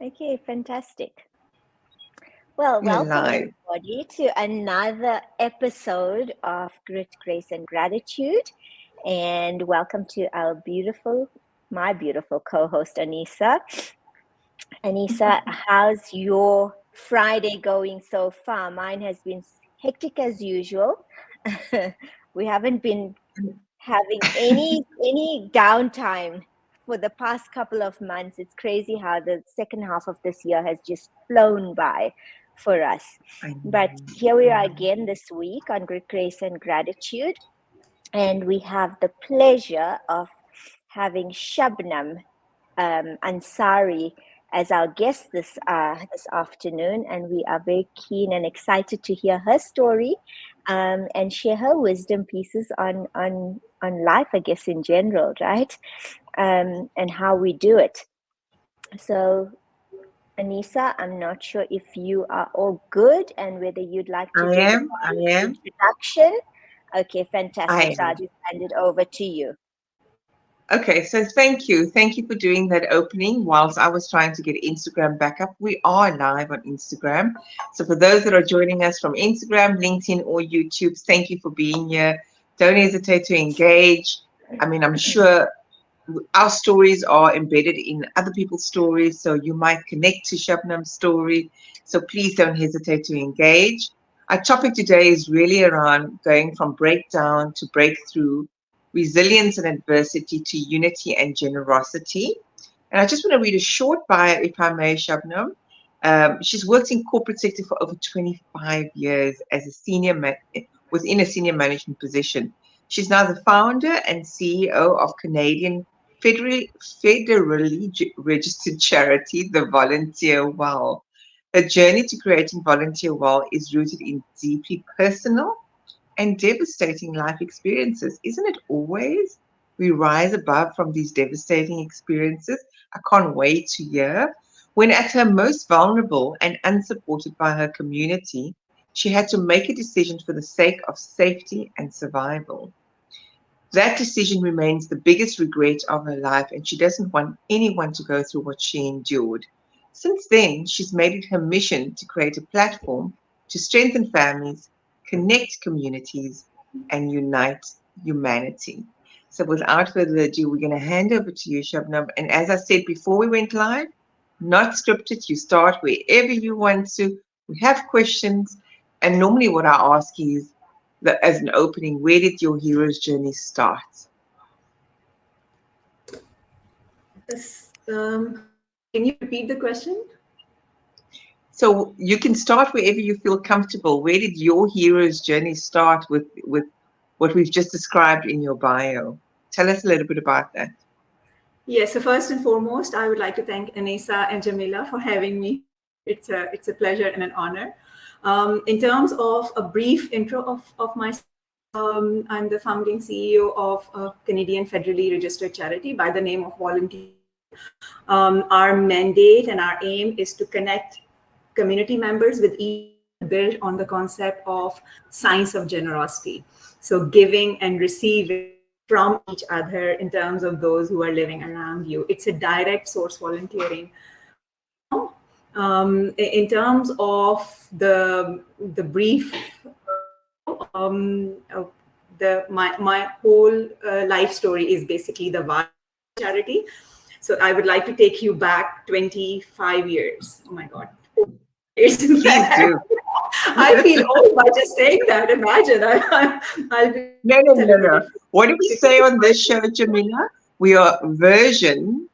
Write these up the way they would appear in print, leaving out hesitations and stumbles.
Okay, fantastic. Well, We're welcome live. everybody to another episode of Grit, Grace, and Gratitude. And welcome to my beautiful co-host, Anisa. Anisa, how's your Friday going so far? Mine has been hectic as usual. We haven't been having any downtime for the past couple of months. It's crazy how the second half of this year has just flown by for us. I But know. here we are again this week on Grit, Grace, and Gratitude. And we have the pleasure of having Shabnam Ansari as our guest this afternoon, and we are very keen and excited to hear her story and share her wisdom pieces on life, I guess, in general, right? And how we do it. So, Anisa, I'm not sure if you are all good and whether you'd like to I do the am. I am. introduction. Okay, I fantastic. So I'll am. just hand it over to you. Okay, so thank you. Thank you for doing that opening whilst I was trying to get Instagram back up. We are live on Instagram. So for those that are joining us from Instagram, LinkedIn, or YouTube, thank you for being here. Don't hesitate to engage. I mean, I'm sure our stories are embedded in other people's stories, so you might connect to Shabnam's story. So please don't hesitate to engage. Our topic today is really around going from breakdown to breakthrough, resilience and adversity to unity and generosity. And I just want to read a short bio, if I may, Shabnam. She's worked in corporate sector for over 25 years as a within a senior management position. She's now the founder and CEO of Canadian federally registered charity, the Volunteer Well. Her journey to creating Volunteer Well is rooted in deeply personal and devastating life experiences. Isn't it always? We rise above from these devastating experiences. I can't wait to hear. When at her most vulnerable and unsupported by her community, she had to make a decision for the sake of safety and survival. That decision remains the biggest regret of her life, and she doesn't want anyone to go through what she endured. Since then, she's made it her mission to create a platform to strengthen families, connect communities, and unite humanity. So, without further ado, we're going to hand over to you, Shabnam. And as I said before we went live, not scripted, you start wherever you want to. We have questions, and normally what I ask is, as an opening, where did your hero's journey start? Can you repeat the question? So you can start wherever you feel comfortable. Where did your hero's journey start with what we've just described in your bio? Tell us a little bit about that. Yes, so first and foremost, I would like to thank Anisa and Jamila for having me. It's a pleasure and an honor. In terms of a brief intro of myself, I'm the founding CEO of a Canadian federally registered charity by the name of Volunteer. Our mandate and our aim is to connect community members with each built on the concept of science of generosity. So giving and receiving from each other in terms of those who are living around you. It's a direct source volunteering. In terms of the brief, my whole life story is basically the VAR charity. So I would like to take you back 25 years. Oh my God. Please do. I feel old by just saying that. Imagine. I'll be No. What do we say on this show, Jamila? We are version,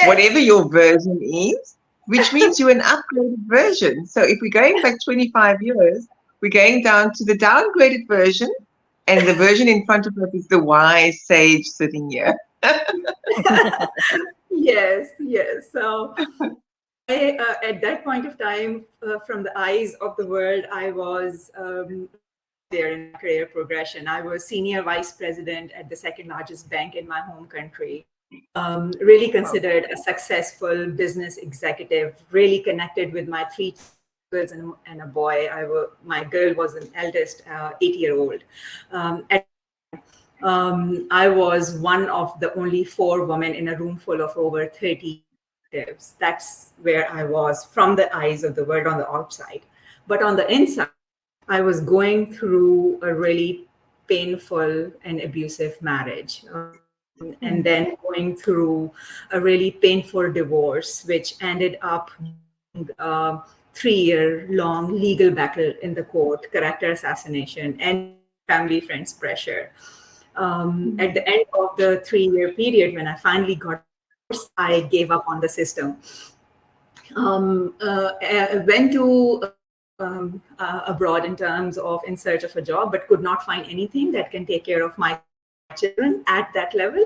whatever your version is, which means you're an upgraded version. So if we're going back 25 years, we're going down to the downgraded version, and the version in front of us is the wise sage sitting here. Yes. So at that point of time, from the eyes of the world, I was there in my career progression. I was senior vice president at the second largest bank in my home country. Really considered a successful business executive, really connected with my 3 girls and a boy. My girl was an eldest 8-year-old. I was one of the only 4 women in a room full of over 30 transformatives. That's where I was from the eyes of the world on the outside. But on the inside, I was going through a really painful and abusive marriage. And then going through a really painful divorce, which ended up being a 3-year long legal battle in the court, character assassination, and family friends pressure. At the end of the 3-year period, when I finally got divorced, I gave up on the system. Went to abroad in terms of in search of a job, but could not find anything that can take care of my children at that level.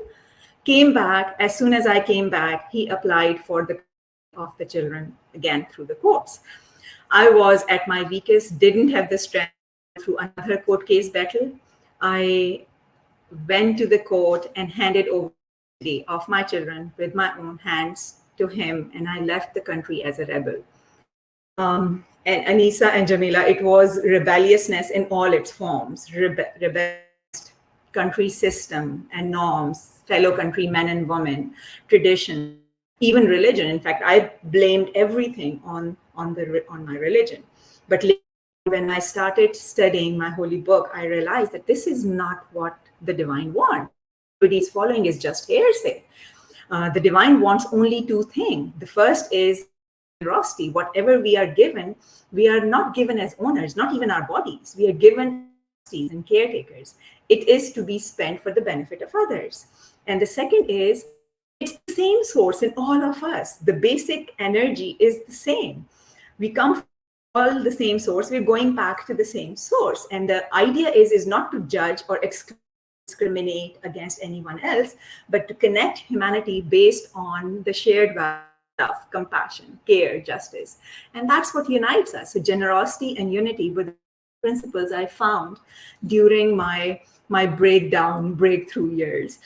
Came back. As soon as I came back, he applied for the of the children again through the courts. I was at my weakest, didn't have the strength through another court case battle. I went to the court and handed over the of my children with my own hands to him, and I left the country as a rebel. And Anisa and Jamila, it was rebelliousness in all its forms, rebellion, country system and norms, fellow countrymen and women, tradition, even religion. In fact, I blamed everything on my religion. But later, when I started studying my holy book, I realized that this is not what the divine wants. What he's following is just hearsay. The divine wants only two things. The first is generosity. Whatever we are given, we are not given as owners, not even our bodies. We are given and caretakers. It is to be spent for the benefit of others. And the second is, it's the same source in all of us. The basic energy is the same. We come from all the same source. We're going back to the same source. And the idea is not to judge or discriminate against anyone else, but to connect humanity based on the shared value of love, compassion, care, justice. And that's what unites us. So generosity and unity were the principles I found during my breakthrough years.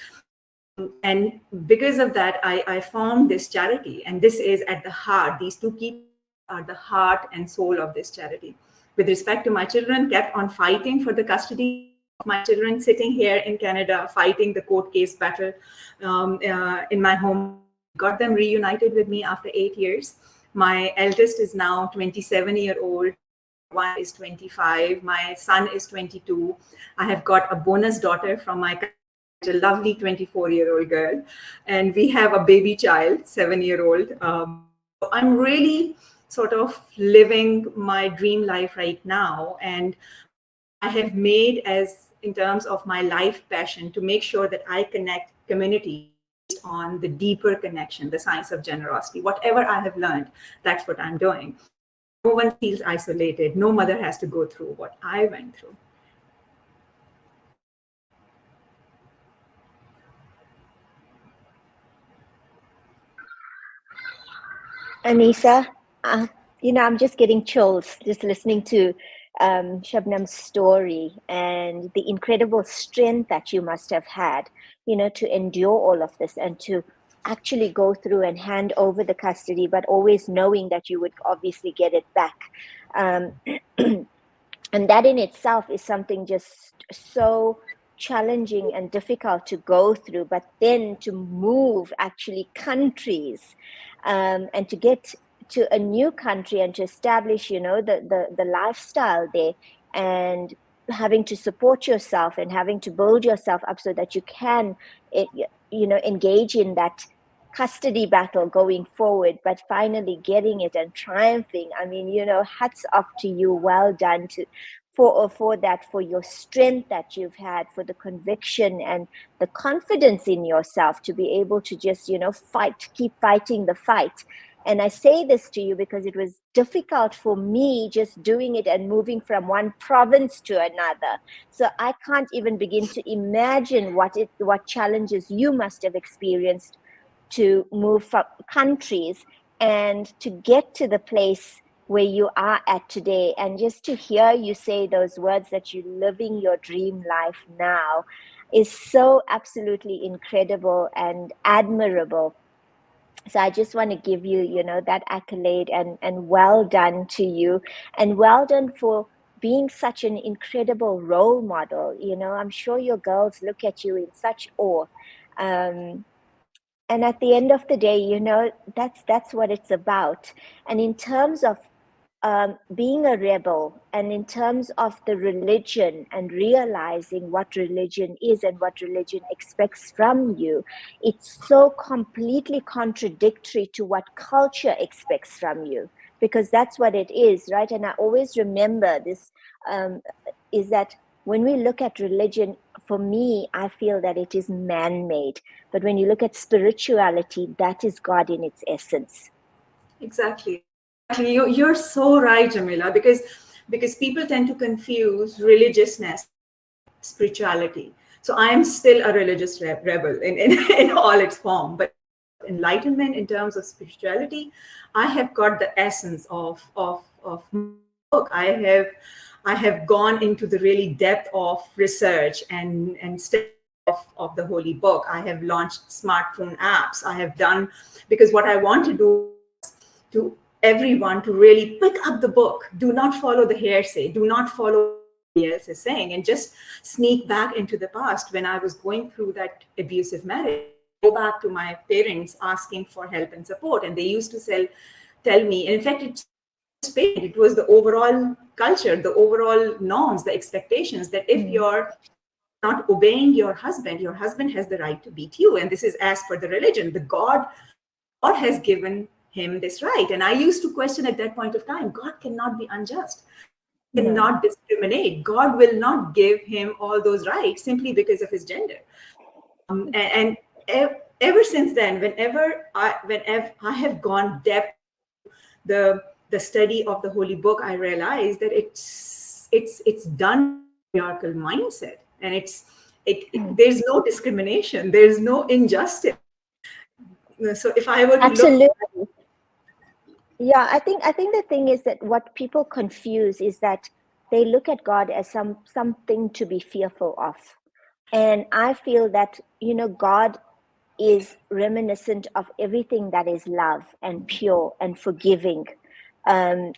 And because of that, I formed this charity. And this is at the heart. These two people are the heart and soul of this charity. With respect to my children, kept on fighting for the custody of my children, sitting here in Canada, fighting the court case battle in my home. Got them reunited with me after 8 years. My eldest is now 27-year-old. One is 25. My son is 22. I have got a bonus daughter from my a lovely 24-year-old girl, and we have a baby child, 7-year-old. I'm really sort of living my dream life right now, and I have made as in terms of my life passion to make sure that I connect community based on the deeper connection, the science of generosity. Whatever I have learned, that's what I'm doing. No one feels isolated. No mother has to go through what I went through. Anisa, I'm just getting chills just listening to Shabnam's story and the incredible strength that you must have had, to endure all of this and to actually go through and hand over the custody, but always knowing that you would obviously get it back. And that in itself is something just so challenging and difficult to go through, but then to move actually countries and to get to a new country and to establish, the lifestyle there, and having to support yourself and having to build yourself up so that you can, engage in that custody battle going forward, but finally getting it and triumphing. I mean, hats off to you. Well done for that, for your strength that you've had, for the conviction and the confidence in yourself to be able to just, keep fighting the fight. And I say this to you because it was difficult for me just doing it and moving from one province to another. So I can't even begin to imagine what challenges you must have experienced to move from countries and to get to the place where you are at today. And just to hear you say those words that you're living your dream life now is so absolutely incredible and admirable. So I just want to give you, that accolade and well done to you, and well done for being such an incredible role model. I'm sure your girls look at you in such awe. And at the end of the day, that's what it's about. And in terms of being a rebel, and in terms of the religion and realizing what religion is and what religion expects from you, it's so completely contradictory to what culture expects from you, because that's what it is, right? And I always remember this, is that when we look at religion, for me, I feel that it is man-made. But when you look at spirituality, that is God in its essence. Exactly. Exactly. You're so right, Jamila, because people tend to confuse religiousness, spirituality. So I am still a religious rebel in all its form. But enlightenment, in terms of spirituality, I have got the essence of my book. I have gone into the really depth of research and study of the holy book. I have launched smartphone apps. I have done, because what I want to do to everyone to really pick up the book. Do not follow the hearsay. Do not follow what everybody else is saying, and just sneak back into the past. When I was going through that abusive marriage, go back to my parents asking for help and support, and they used to tell me. And in fact, it was the overall culture, the overall norms, the expectations that if you're not obeying your husband has the right to beat you, and this is as per the religion. The God has given him this right. And I used to question at that point of time, God cannot be unjust, No. cannot discriminate. God will not give him all those rights simply because of his gender. And ever since then, whenever I have gone depth the study of the holy book, I realized that it's done patriarchal mindset, and there's no discrimination, there's no injustice. So if I were to look, Absolutely. Yeah, I think the thing is that what people confuse is that they look at God as something to be fearful of. And I feel that, God is reminiscent of everything that is love and pure and forgiving. And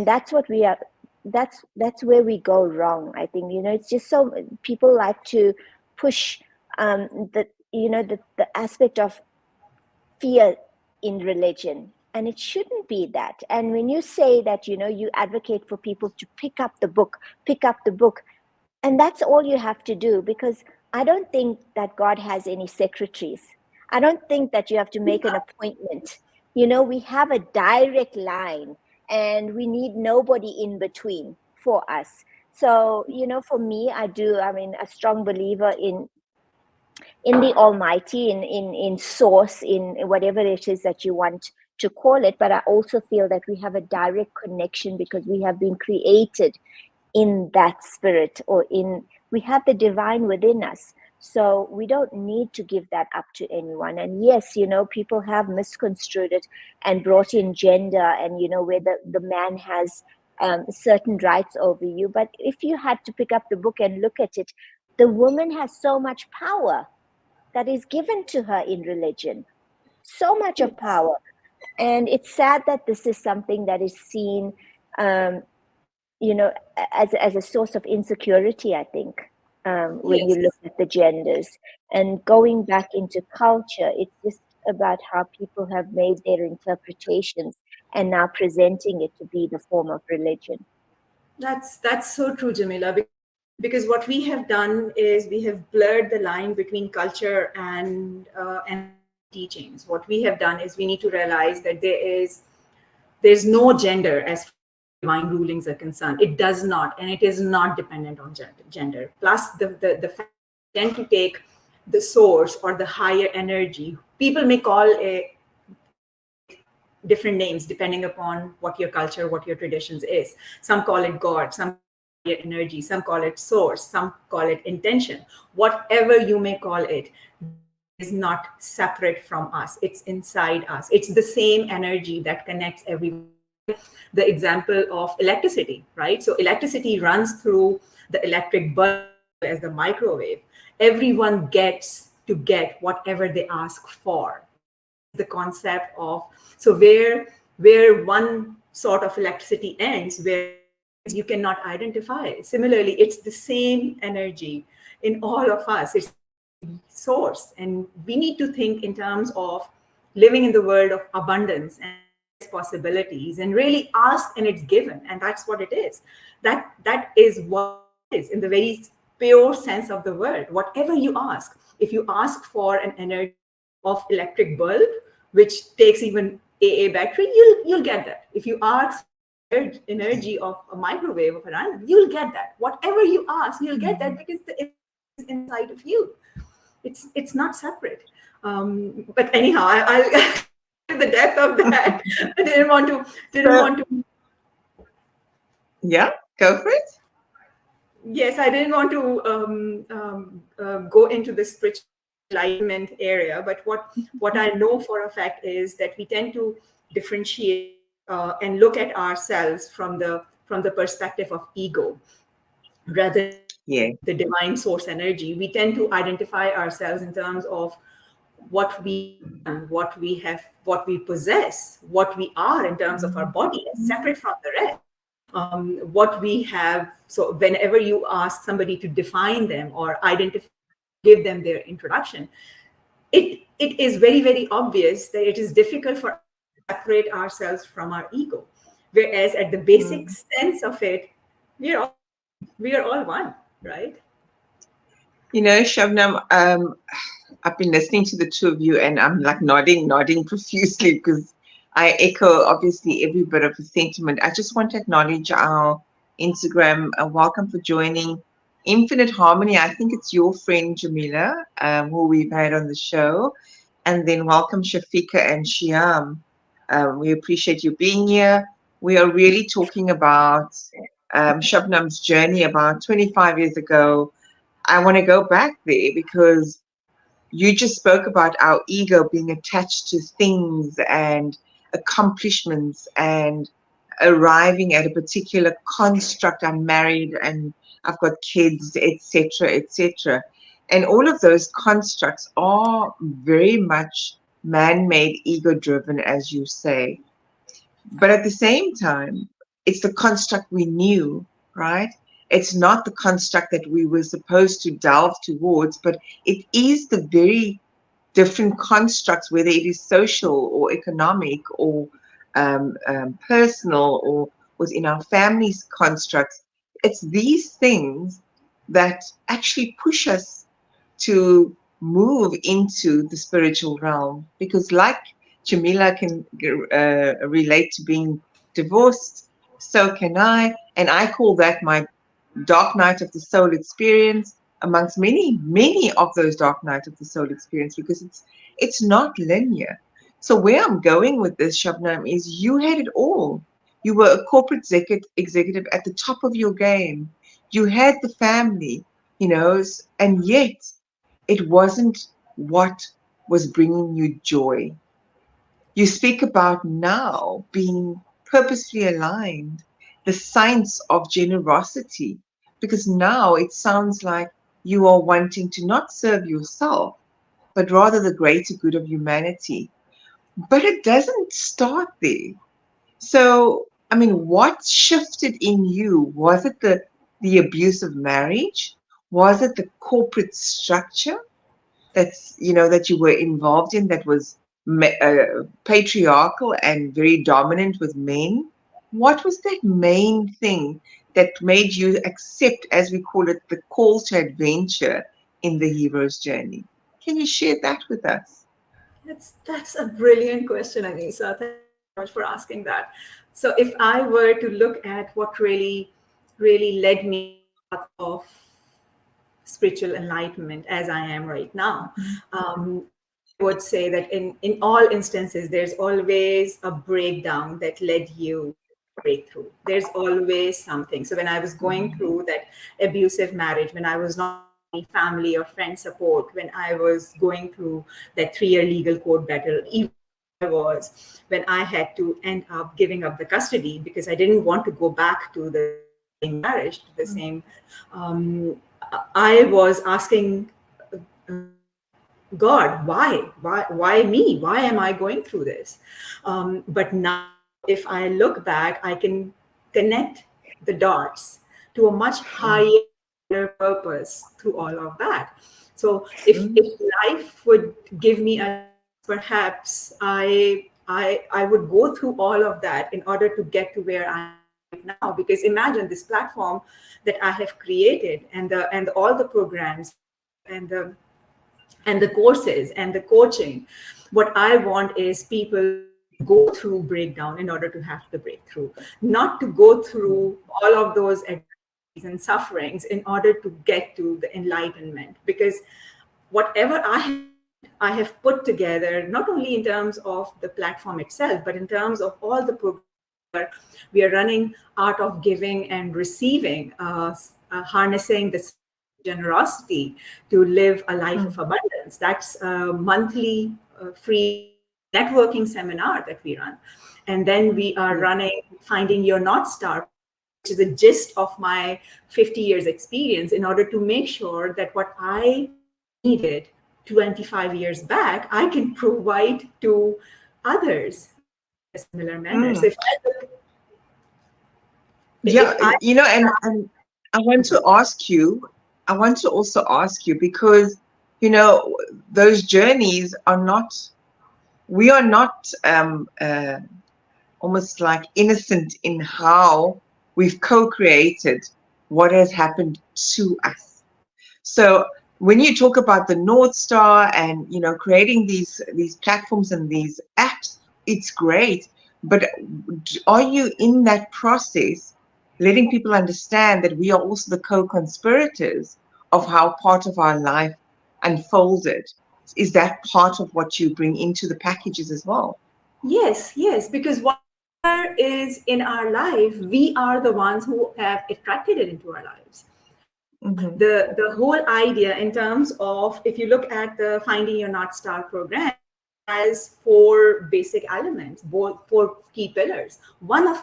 that's what we are, that's where we go wrong. I think, it's just so people like to push the aspect of fear in religion, and it shouldn't be that. And when you say that, you advocate for people to pick up the book, and that's all you have to do, because I don't think that God has any secretaries. I don't think that you have to make an appointment. We have a direct line, and we need nobody in between for us. So, for me, a strong believer in the Almighty, in source, in whatever it is that you want to call it. But I also feel that we have a direct connection because we have been created in that spirit, we have the divine within us. So we don't need to give that up to anyone. And yes, people have misconstrued it and brought in gender, and where the man has certain rights over you. But if you had to pick up the book and look at it, the woman has so much power that is given to her in religion, so much of power. And it's sad that this is something that is seen, um, as a source of insecurity, I think, when you yes, look at the genders. And going back into culture, it's just about how people have made their interpretations and now presenting it to be the form of religion. that's so true, Jamila. Because what we have done is we have blurred the line between culture and teachings. What we have done is we need to realize that there's no gender as far as divine rulings are concerned. It does not, and it is not dependent on gender. Plus, the fact tend to take the source or the higher energy. People may call it different names depending upon what your culture, what your traditions is. Some call it God, some higher energy, some call it source, some call it intention. Whatever you may call it is not separate from us. It's inside us. It's the same energy that connects everyone. The example of electricity, right? So electricity runs through the electric bulb as the microwave. Everyone gets to get whatever they ask for. The concept of, so where one sort of electricity ends, where you cannot identify. Similarly, it's the same energy in all of us. It's source, and we need to think in terms of living in the world of abundance and possibilities, and really ask and it's given, and that's what it is. That is what it is in the very pure sense of the word. Whatever you ask, if you ask for an energy of electric bulb, which takes even AA battery, you'll get that. If you ask energy of a microwave of an island, you'll get that. Whatever you ask, you'll get that, because the energy is inside of you. It's not separate. But anyhow, I'll the depth of that. I didn't want to. Yeah, go for it. Yes, I didn't want to go into the spiritual enlightenment area, but what I know for a fact is that we tend to differentiate and look at ourselves from the perspective of ego, rather Yeah. the divine source energy. We tend to identify ourselves in terms of what we are, what we have, what we possess, what we are in terms of our body, as separate from the rest. What we have. So whenever you ask somebody to define them or identify, give them their introduction, it is very, very obvious that it is difficult for us to separate ourselves from our ego. Whereas at the basic sense of it, we are all one, right? You know, Shabnam, I've been listening to the two of you, and I'm like nodding profusely, because I echo obviously every bit of the sentiment. I just want to acknowledge our Instagram. Welcome for joining Infinite Harmony. I think it's your friend Jamila, who we've had on the show. And then welcome Shafika and Shiam. We appreciate you being here. We are really talking about Shabnam's journey about 25 years ago. I want to go back there because you just spoke about our ego being attached to things and accomplishments and arriving at a particular construct. I'm married and I've got kids, etc., etc. And all of those constructs are very much man-made, ego-driven, as you say. But at the same time, it's the construct we knew, right? It's not the construct that we were supposed to delve towards, but it is the very different constructs, whether it is social or economic or personal or within our families' constructs. It's these things that actually push us to move into the spiritual realm, because like Jamila can relate to being divorced, so can I, and I call that my dark night of the soul experience, amongst many of those dark night of the soul experience, because it's not linear. So where I'm going with this, Shabnam, is you had it all. You were a corporate executive at the top of your game. You had the family, and yet it wasn't what was bringing you joy. You speak about now being purposely aligned, the science of generosity, because now it sounds like you are wanting to not serve yourself, but rather the greater good of humanity. But it doesn't start there. So, I mean, what shifted in you? Was it the abuse of marriage? Was it the corporate structure that you were involved in, that was patriarchal and very dominant with men? What was that main thing that made you accept, as we call it, the call to adventure in the hero's journey? Can you share that with us? That's a brilliant question, Anisa. Thank you so much for asking that. So if I were to look at what really led me to the path of spiritual enlightenment as I am right now, I would say that in all instances, there's always a breakdown that led you breakthrough. There's always something. So when I was going through that abusive marriage, when I was not any family or friend support, when I was going through that 3-year legal court battle, even was when I had to end up giving up the custody because I didn't want to go back to the same marriage, to the same. I was asking God, why me? Why am I going through this? But now, if I look back, I can connect the dots to a much higher purpose through all of that. So Mm. if life would give me a chance, perhaps I would go through all of that in order to get to where I am right now. Because imagine this platform that I have created, and all the programs and the courses and the coaching. What I want is people to go through breakdown in order to have the breakthrough, not to go through all of those adversities and sufferings in order to get to the enlightenment. Because whatever I have put together, not only in terms of the platform itself, but in terms of all the programs we are running, art of giving and receiving, harnessing the generosity to live a life of Mm. abundance. That's a monthly free networking seminar that we run. And then we are Yeah. running Finding Your North Star, which is a gist of my 50 years experience, in order to make sure that what I needed 25 years back, I can provide to others in a similar manner. So Mm. Yeah, if I and I want to ask you, I want to also ask you because, those journeys are not, we are not almost like innocent in how we've co-created what has happened to us. So when you talk about the North Star and creating these platforms and these apps, it's great. But are you in that process letting people understand that we are also the co-conspirators of how part of our life unfolded? Is that part of what you bring into the packages as well? yes, because whatever is in our life, we are the ones who have attracted it into our lives. Mm-hmm. The whole idea, in terms of, if you look at the Finding Your North Star program, has four basic elements, both four key pillars. Only one of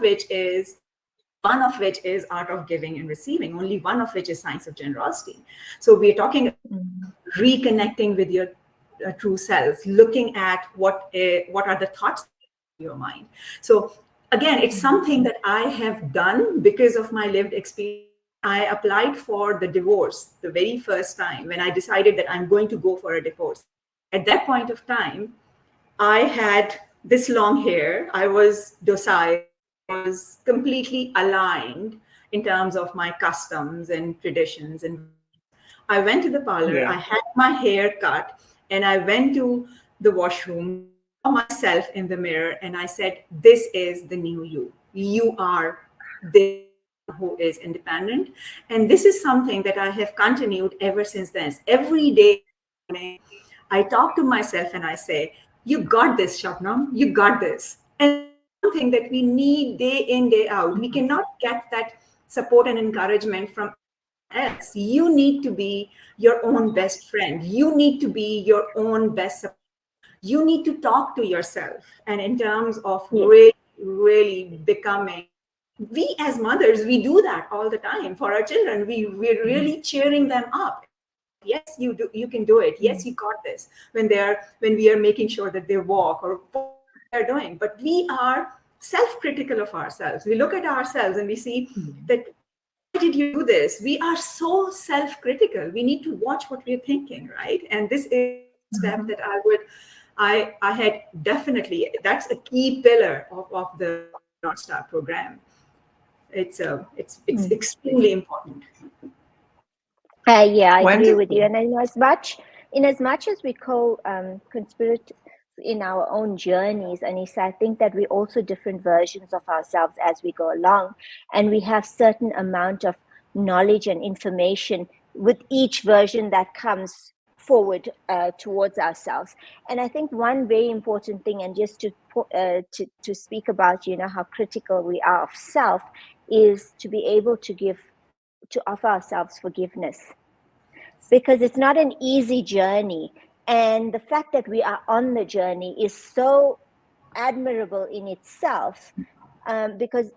which is art of giving and receiving. Only one of which is science of generosity. So we're talking Mm-hmm. reconnecting with your true self, looking at what are the thoughts in your mind. So again, it's something that I have done because of my lived experience. When I applied for the divorce the very first time, when I decided that I'm going to go for a divorce, at that point of time, I had this long hair. I was docile. I was completely aligned in terms of my customs and traditions and values. I went to the parlor, Yeah. I had my hair cut, and I went to the washroom, saw myself in the mirror, and I said, "This is the new you. You are this person who is independent." And this is something that I have continued ever since then. Every day in the morning, I talk to myself and I say, "You got this, Shabnam. You got this." And this is something that we need day in, day out. We Mm-hmm. cannot get that support and encouragement from anyone else. You need to be your own best friend. You need to be your own best support. You need to talk to yourself. And in terms of Yes. really becoming, we as mothers, we do that all the time for our children. We're really cheering them up and saying that, yes, you do, you can do it. Yes, you got this. When we are making sure that they walk or whatever they are doing. But we are self-critical of ourselves. We look at ourselves and we see that, why did you do this? We are so self-critical. We need to watch what we're thinking, right? And this is one step Mm-hmm. that I had definitely, that's a key pillar of the North Star program. It's Mm. extremely important. Yeah, I agree with you. Wonderful. And in as much as we conspirate in our own journeys, Anissa, I think that we also different versions of ourselves as we go along, and we have certain amount of knowledge and information with each version that comes forward towards ourselves. And I think one very important thing, and just to speak about, how critical we are of self, is to be able to offer ourselves forgiveness, because it's not an easy journey. And the fact that we are on the journey is so admirable in itself, because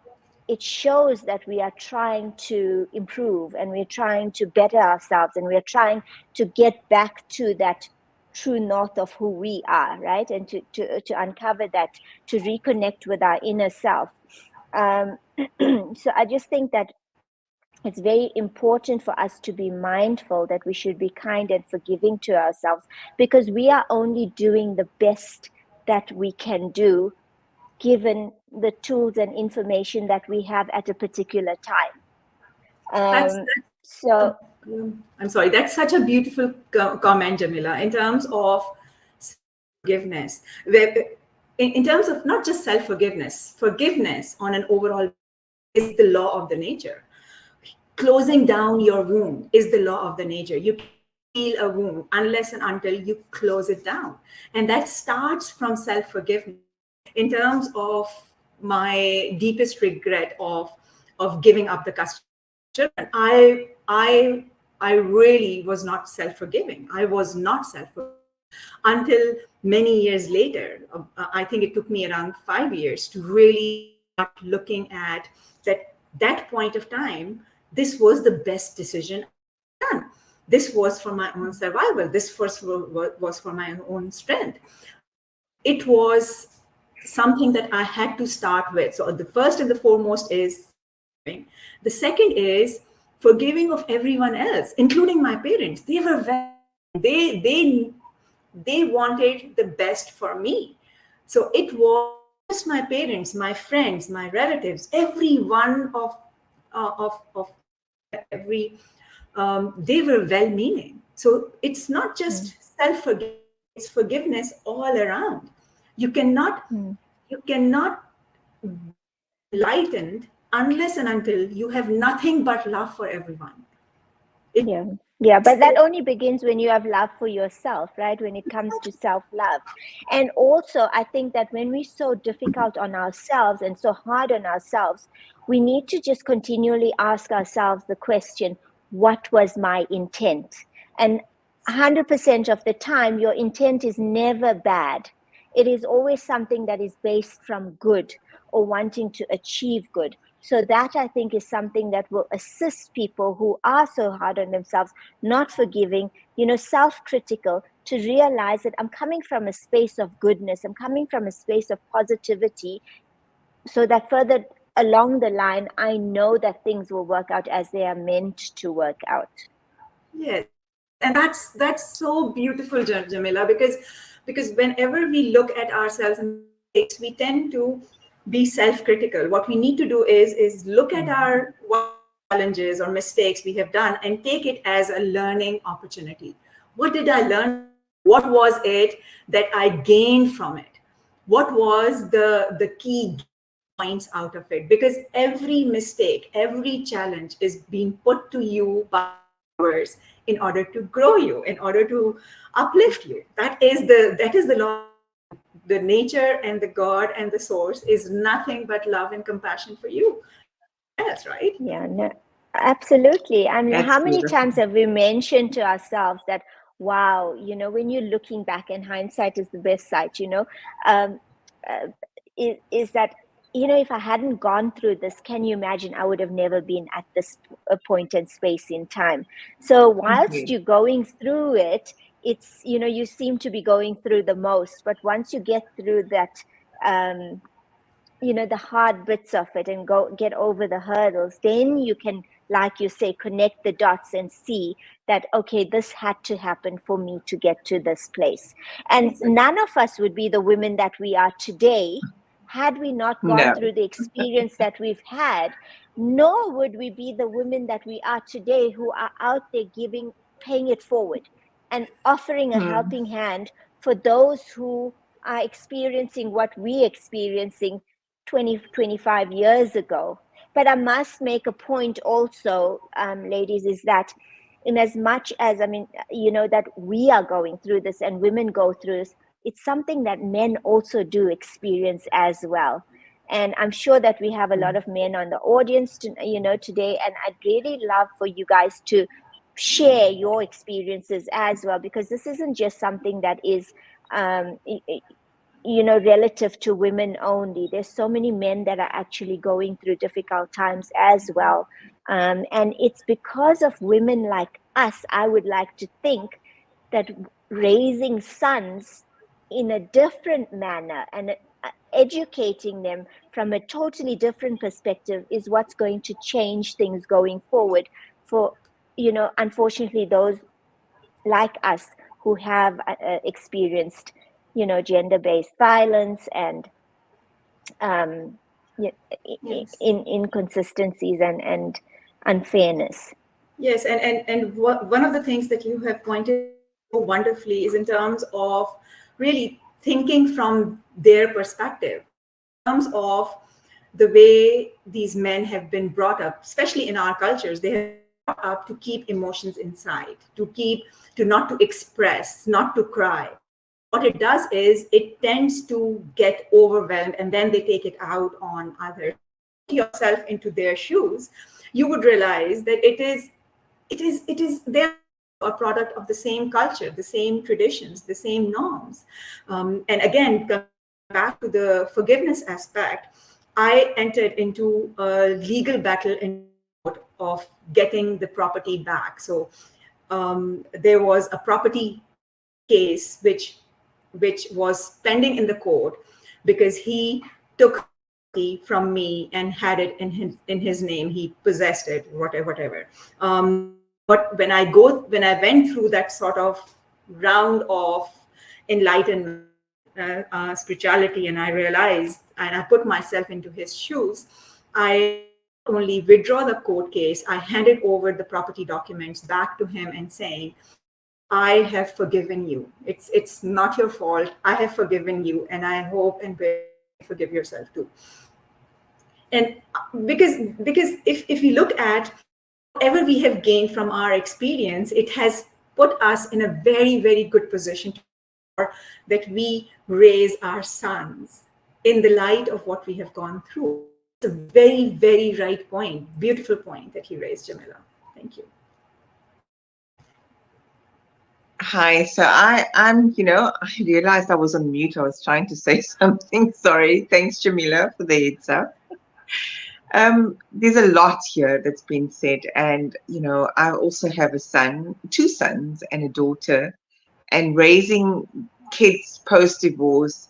it shows that we are trying to improve and we're trying to better ourselves and we're trying to get back to that true north of who we are, right? And to uncover that, to reconnect with our inner self. Um, so I just think that it's very important for us to be mindful that we should be kind and forgiving to ourselves, because we are only doing the best that we can do given the tools and information that we have at a particular time. That's So I'm sorry, that's such a beautiful comment, Jamila, in terms of forgiveness. In terms of not just self-forgiveness, forgiveness on an overall is the law of the nature. Closing down your wound is the law of the nature. You can't heal a wound unless and until you close it down. And that starts from self-forgiveness. In terms of my deepest regret of giving up the custody of children, I really was not self-forgiving. I was not self-forgiving until many years later. I think it took me around 5 years to really start looking at that point of time. This was the best decision I've done. This was for my own survival. This was for my own strength. It was something that I had to start with. So the first and the foremost is forgiving. The second is forgiving of everyone else, including my parents. They were they wanted the best for me. So it was just my parents, my friends, my relatives, every one of every they were well-meaning. So it's not just self-forgiveness; it's forgiveness all around. You cannot you cannot be enlightened unless and until you have nothing but love for everyone. Yeah, but that only begins when you have love for yourself, right? When it comes to self-love. And also, I think that when we're so difficult on ourselves and so hard on ourselves, we need to just continually ask ourselves the question, what was my intent? And 100% of the time, your intent is never bad. It is always something that is based from good or wanting to achieve good. So that, I think, is something that will assist people who are so hard on themselves, not forgiving, self-critical, to realize that I'm coming from a space of goodness. I'm coming from a space of positivity, so that further along the line, I know that things will work out as they are meant to work out. Yes, and that's so beautiful, Jamila, because whenever we look at ourselves and mistakes, we tend to be self-critical. What we need to do is look at our challenges or mistakes we have done and take it as a learning opportunity. What did I learn? What was it that I gained from it? What was the key points out of it? Because every mistake, every challenge is being put to you by universe in order to grow you, in order to uplift you. That is the law. The nature and the God and the source is nothing but love and compassion for you. That's right. Yeah, no, absolutely. I mean, That's how many beautiful. times have we mentioned to ourselves that, wow, when you're looking back, and hindsight is the best sight, um, uh, is that, if I hadn't gone through this, can you imagine I would have never been at this point and space in time. So whilst Indeed. you're going through it, it's, you seem to be going through the most, but once you get through that, um, the hard bits of it and go get over the hurdles, then you can, like you say, connect the dots and see that, okay, this had to happen for me to get to this place. And none of us would be the women that we are today had we not gone No. through the experience that we've had, nor would we be the women that we are today, who are out there paying it forward and offering a Hmm. helping hand for those who are experiencing what we're experiencing 20, 25 years ago. But I must make a point also, ladies, is that in as much as, I mean, that we are going through this and women go through this, it's something that men also do experience as well. And I'm sure that we have a lot of men on the audience, today. And I'd really love for you guys to share your experiences as well, because this isn't just something that is um, relative to women only. There's so many men that are actually going through difficult times as well. And it's because of women like us, I would like to think, that raising sons in a different manner and educating them from a totally different perspective is what's going to change things going forward for, unfortunately, those like us who have experienced, gender-based violence and um, Yes. inconsistencies and unfairness. Yes, and one of the things that you have pointed so wonderfully is in terms of really thinking from their perspective, in terms of the way these men have been brought up, especially in our cultures. They have been brought up to keep emotions inside, to not to express, not to cry. What it does is it tends to get overwhelmed, and then they take it out on others. Put yourself into their shoes, you would realize that it is they're a product of the same culture, the same traditions, the same norms. And again, coming back to the forgiveness aspect, I entered into a legal battle in court of getting the property back. So there was a property case which was pending in the court because he took from me and had it in his name. He possessed it, whatever. But when I went through that sort of round of enlightenment, spirituality, and I realized, and I put myself into his shoes, I only withdraw the court case, I handed over the property documents back to him and saying, I have forgiven you. It's not your fault. I have forgiven you, and I hope and pray you forgive yourself too. And because if we look at whatever we have gained from our experience, it has put us in a very, very good position to ensure that we raise our sons in the light of what we have gone through. It's a very, very right point, beautiful point that you raised, Jamila. Thank you. Hi, so I realized I was on mute. I was trying to say something. Sorry. Thanks, Jamila, for the heads up. There's a lot here that's been said, and I also have a son, two sons, and a daughter, and raising kids post-divorce.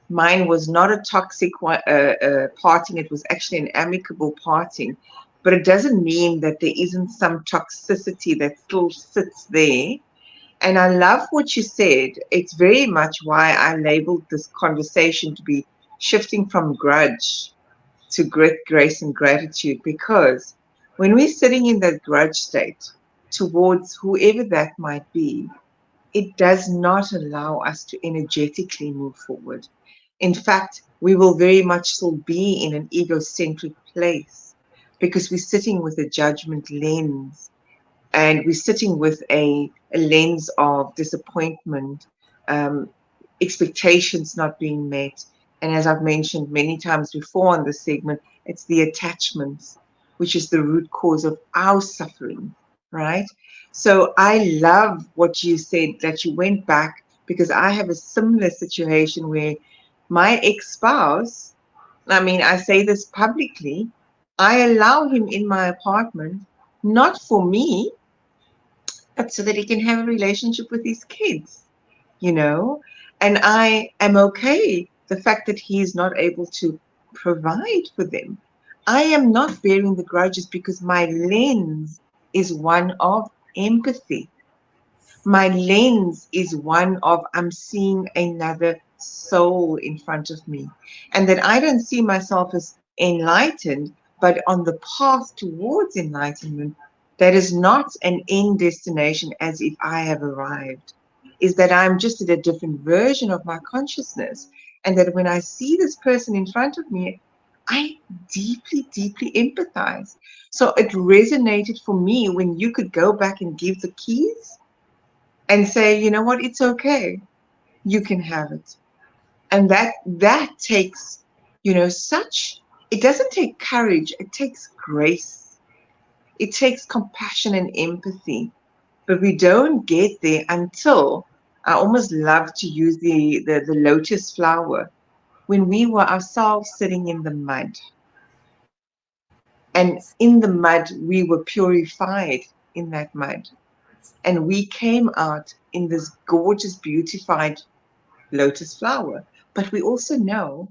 Mine was not a toxic parting; it was actually an amicable parting. But it doesn't mean that there isn't some toxicity that still sits there. And I love what you said. It's very much why I labeled this conversation to be shifting from grudge to grit, grace, and gratitude, because when we're sitting in that grudge state towards whoever that might be, it does not allow us to energetically move forward. In fact, we will very much still be in an egocentric place because we're sitting with a judgment lens, and we're sitting with a lens of disappointment, um, expectations not being met. And as I've mentioned many times before on this segment, it's the attachments, which is the root cause of our suffering, right? So I love what you said, that you went back, because I have a similar situation where my ex-spouse, I mean, I say this publicly, I allow him in my apartment, not for me, but so that he can have a relationship with his kids, you know? And I am okay the fact that he is not able to provide for them. I am not bearing the grudges because my lens is one of empathy. My lens is one of I'm seeing another soul in front of me. And that I don't see myself as enlightened, but on the path towards enlightenment, that is not an end destination as if I have arrived, is that I'm just at a different version of my consciousness. And that when I see this person in front of me, I deeply, deeply empathize. So it resonated for me when you could go back and give the keys and say, you know what, it's okay, you can have it. And that takes, such, it doesn't take courage, it takes grace, it takes compassion and empathy. But we don't get there until, I almost love to use the lotus flower, when we were ourselves sitting in the mud, and Yes. in the mud we were purified in that mud, and we came out in this gorgeous beautified lotus flower. But we also know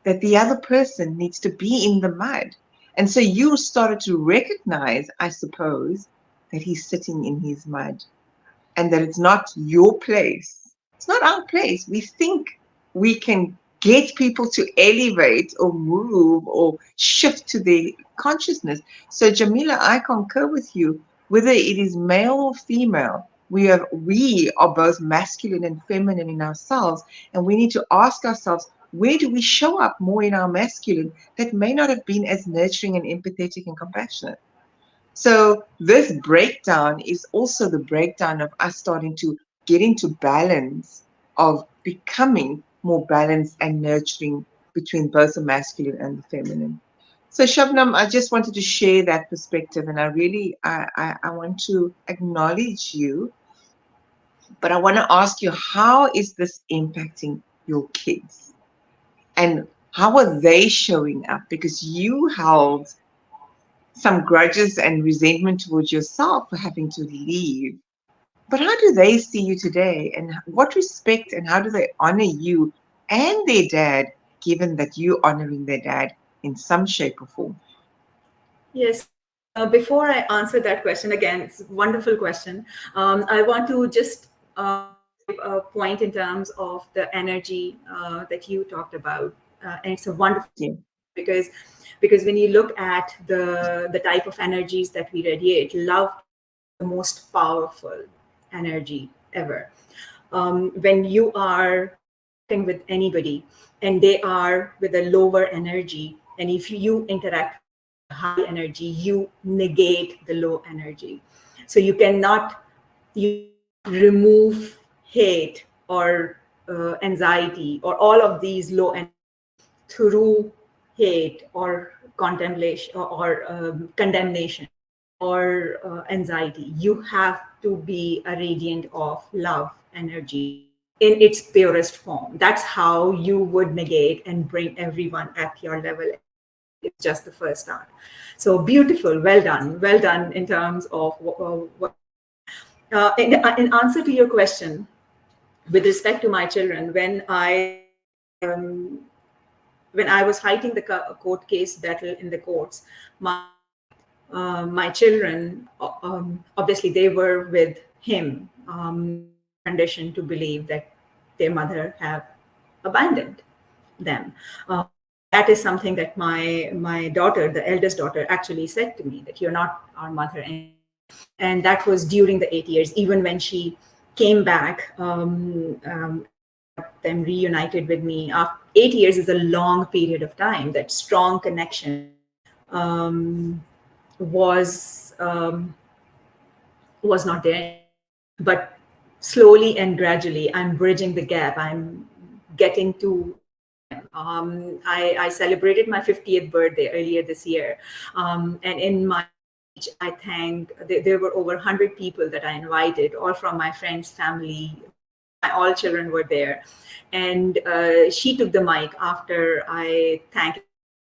that the other person needs to be in the mud. And so you started to recognize, I suppose, that he's sitting in his mud and that it's not your place. It's not our place. We think we can get people to elevate or move or shift to their consciousness. So, Jamila, I concur with you. Whether it is male or female, we are both masculine and feminine in ourselves, and we need to ask ourselves, where do we show up more in our masculine that may not have been as nurturing and empathetic and compassionate? So this breakdown is also the breakdown of us starting to get into balance, of becoming more balanced and nurturing between both the masculine and the feminine. So Shabnam, I just wanted to share that perspective, and I want to acknowledge you, but I want to ask you, how is this impacting your kids? And how are they showing up? Because you held some grudges and resentment towards yourself for having to leave. But how do they see you today? And what respect and how do they honor you and their dad, given that you honoring their dad in some shape or form? Yes. Before I answer that question, again, it's a wonderful question. I want to just give a point in terms of the energy that you talked about. And it's a wonderful Yeah. because when you look at the type of energies that we radiate, love is the most powerful energy ever. When you are interacting with anybody and they are with a lower energy, and if you interact with high energy, you negate the low energy. So you remove hate or anxiety or all of these low energy through hate or contemplation or condemnation or anxiety. You have to be a radiant of love energy in its purest form. That's how you would negate and bring everyone at your level. It's just the first start. So beautiful, well done in terms of what. In answer to your question, with respect to my children, um, when I was fighting the court case battle in the courts, my children, obviously, they were with him, conditioned to believe that their mother have abandoned them. That is something that my daughter, the eldest daughter, actually said to me, that you're not our mother anymore. And that was during the 8 years. Even when she came back, them reunited with me. After 8 years is a long period of time. That strong connection was not there. But slowly and gradually, I'm bridging the gap. I'm getting to. I celebrated my 50th birthday earlier this year, and in my I thank. There were over 100 people that I invited, all from my friends, family. All children were there, and she took the mic after I thanked.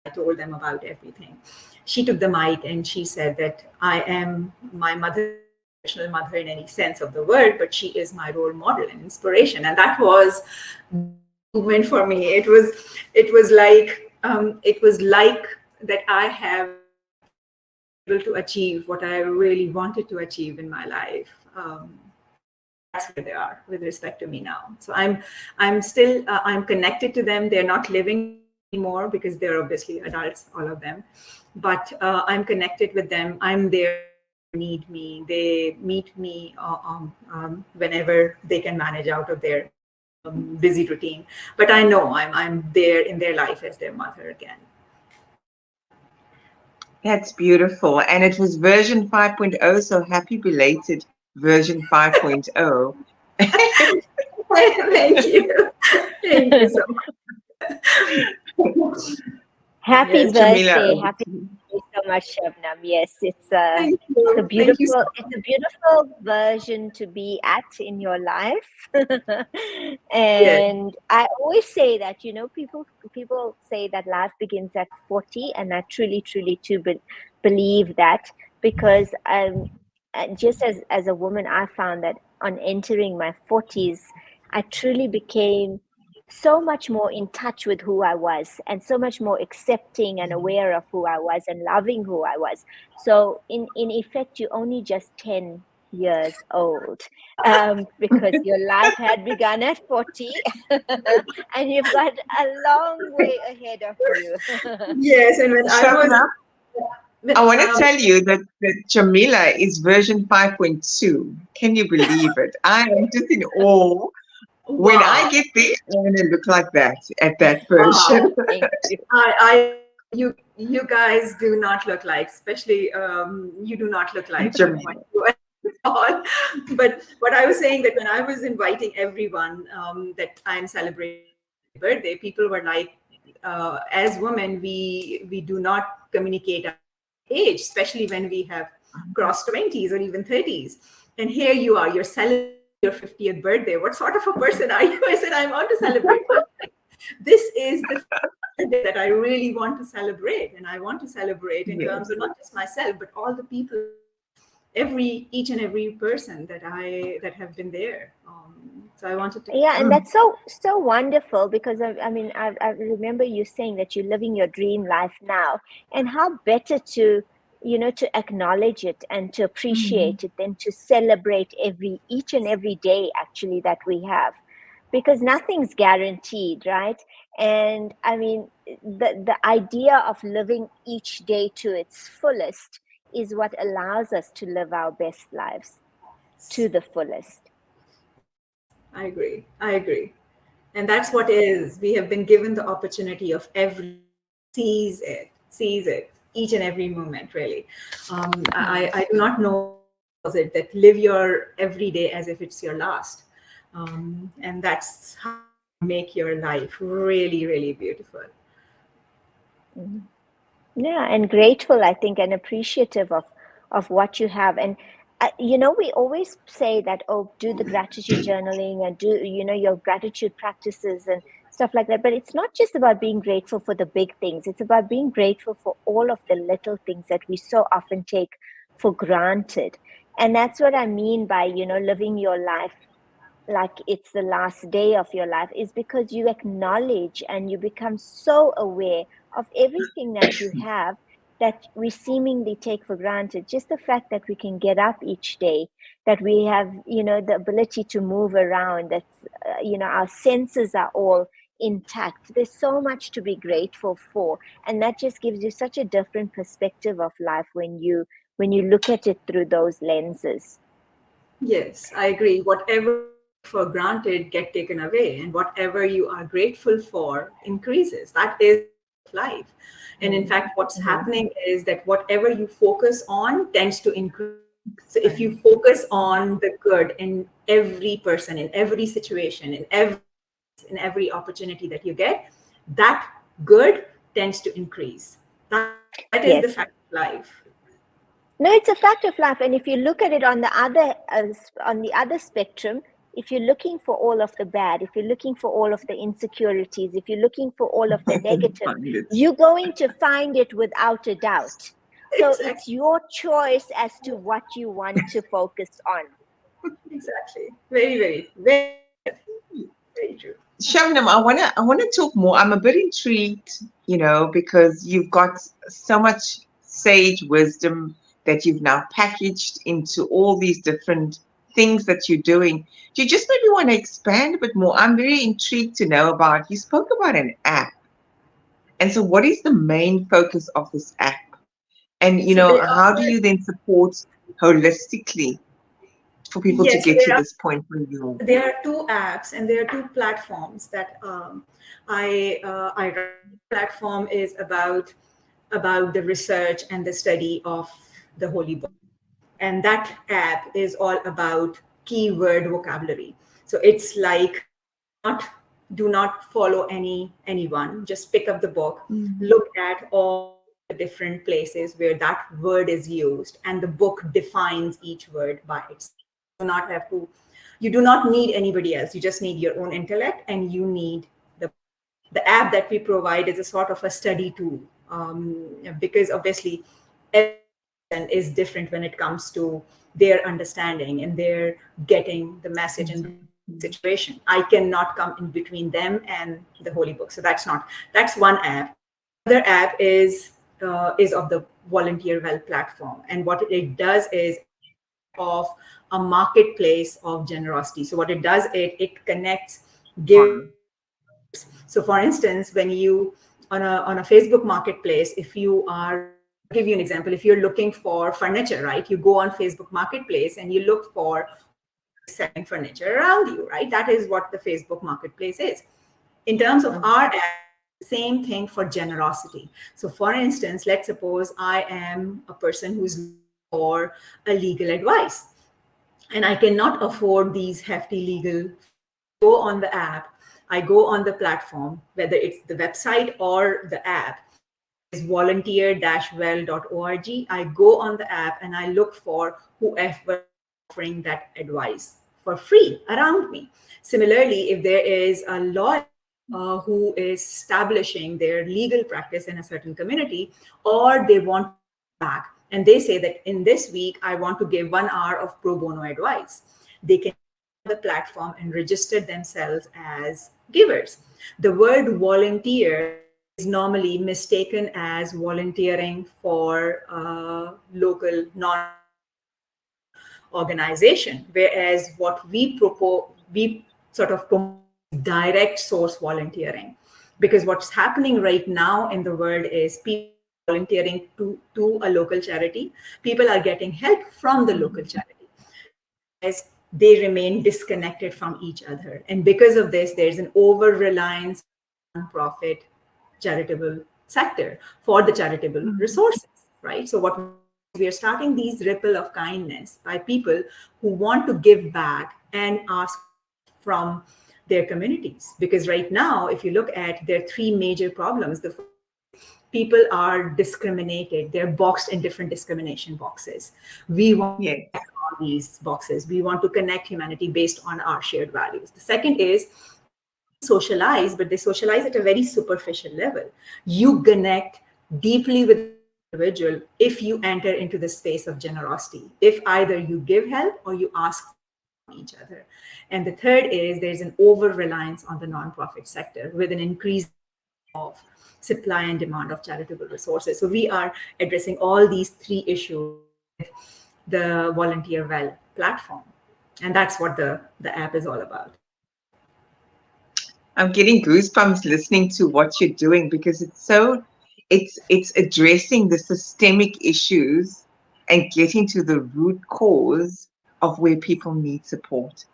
I told them about everything. She took the mic and she said that I am my mother, traditional mother in any sense of the word, but she is my role model and inspiration, and that was movement for me. It was like that I have able to achieve what I really wanted to achieve in my life. That's where they are with respect to me now. So I'm still I'm connected to them. They're not living anymore because they're obviously adults, all of them. But I'm connected with them. I'm there. Need me. They meet me whenever they can manage out of their busy routine. But I know I'm there in their life as their mother again. That's beautiful. And it was version 5.0, so happy belated version 5.0. Thank you. Thank you so much. Happy Yes. birthday. Jamila. Happy birthday so much, Shabnam. Yes, it's Thank a you. Thank you so beautiful much. it's a beautiful version to be at in your life. Yes. And I always say that, people say that life begins at 40, and I truly believe that, because just as a woman, I found that on entering my 40s, I truly became so much more in touch with who I was, and so much more accepting and aware of who I was and loving who I was. So in effect, you're only just 10 years old, because your life had begun at 40 and you've got a long way ahead of you. Yes, and when I was Shabnam, when, I want to tell you that Jamila is version 5.2. Can you believe it? I am just in awe. When I wow, get there, I'm going to look like that at that wow. version. Thank you. You guys do not look like, especially you do not look like Jamila. 5.2 at all. But what I was saying, that when I was inviting everyone that I'm celebrating my birthday, people were like, as women, we do not communicate our age, especially when we have crossed 20s or even 30s. And here you are, you're celebrating your 50th birthday. What sort of a person are you? I said, I want to celebrate. This is the birthday that I really want to celebrate. And I want to celebrate in Yes. terms of not just myself, but all the people, each and every person that have been there. So I wanted to. Yeah, and Mm, that's so wonderful, because I mean, I remember you saying that you're living your dream life now, and how better to, to acknowledge it and to mm, appreciate it than to celebrate each and every day actually that we have, because nothing's guaranteed, right? And I mean, the idea of living each day to its fullest is what allows us to live our best lives to the fullest. I agree. I agree. And that's what is. We have been given the opportunity of every sees it each and every moment, really. I do not know was it that live your every day as if it's your last. And that's how you make your life really, really beautiful. Mhm. Yeah, and grateful, I think, and appreciative of what you have. And we always say that, oh, do the gratitude journaling and do, your gratitude practices and stuff like that. But it's not just about being grateful for the big things. It's about being grateful for all of the little things that we so often take for granted. And that's what I mean by, living your life like it's the last day of your life, is because you acknowledge and you become so aware of everything that you have that we seemingly take for granted. Just the fact that we can get up each day, that we have, the ability to move around, that, our senses are all intact. There's so much to be grateful for. And that just gives you such a different perspective of life when you look at it through those lenses. Yes, I agree. Whatever for granted get taken away, and whatever you are grateful for increases. That is life. And in fact, what's Mm-hmm. happening is that whatever you focus on tends to increase. So if you focus on the good in every person, in every situation, in every opportunity that you get, that good tends to increase. That is the Yes. fact of life. No, it's a fact of life. And if you look at it on the other spectrum, if you're looking for all of the bad, if you're looking for all of the insecurities, if you're looking for all of the negative, find it. you're going to find it without a doubt. So Exactly. it's your choice as to what you want to focus on. Exactly. Very, very, very, very true. Shabnam, I wanna talk more. I'm a bit intrigued, because you've got so much sage wisdom that you've now packaged into all these different things that you're doing. Do you just maybe want to expand a bit more? I'm very intrigued to know about. You spoke about an app, and so what is the main focus of this app? And Okay, so there how do are you then support holistically for people to yes, so get to this point where you? there are two apps and there are two platforms that I run. Platform is about the research and the study of the holy book, and that app is all about keyword vocabulary. So it's like not do not follow anyone, just pick up the book, Mhm. look at all the different places where that word is used, and the book defines each word by itself. Do not have to You do not need anybody else. You just need your own intellect, and you need the app that we provide is a sort of a study tool, because obviously every person is different when it comes to their understanding and their getting the message and situation. I cannot come in between them and the holy book. So that's one app. Other app is of the Volunteer Well platform, and what it does is of a marketplace of generosity. So what it does, it connects give. Wow. So for instance, when you on a Facebook marketplace, if you are, I'll give you an example. If you're looking for furniture, right, you go on Facebook marketplace and you look for selling furniture around you, right? That is what the Facebook marketplace is. In terms of our app, same thing for generosity. So for instance, let's suppose I am a person who's looking for a legal advice and I cannot afford these hefty legal. Go on the app, I go on the platform, whether it's the website or the app, is volunteer-well.org. I go on the app and I look for whoever offering that advice for free around me. Similarly, if there is a lawyer who is establishing their legal practice in a certain community, or they want back and they say that in this week I want to give 1 hour of pro bono advice, they can the platform and register themselves as givers. The word volunteer is normally mistaken as volunteering for local non organization, whereas what we propose, we sort of promote direct source volunteering, because what's happening right now in the world is people volunteering to a local charity, people are getting help from the local charity, as they remain disconnected from each other. And because of this, there's an over reliance on profit charitable sector for the charitable resources, right? So what we are starting these ripple of kindness by people who want to give back and ask from their communities. Because right now, if you look at, there are three major problems. The people are discriminated, they're boxed in different discrimination boxes. We want Yes. these boxes. We want to connect humanity based on our shared values. The second is socialize, but they socialize at a very superficial level. You connect deeply with the individual if you enter into the space of generosity, if either you give help or you ask each other. And the third is there's an over reliance on the nonprofit sector with an increase of supply and demand of charitable resources. So we are addressing all these three issues with the Volunteer Well platform. And that's what the app is all about. I'm getting goosebumps listening to what you're doing because it's addressing the systemic issues and getting to the root cause of where people need support.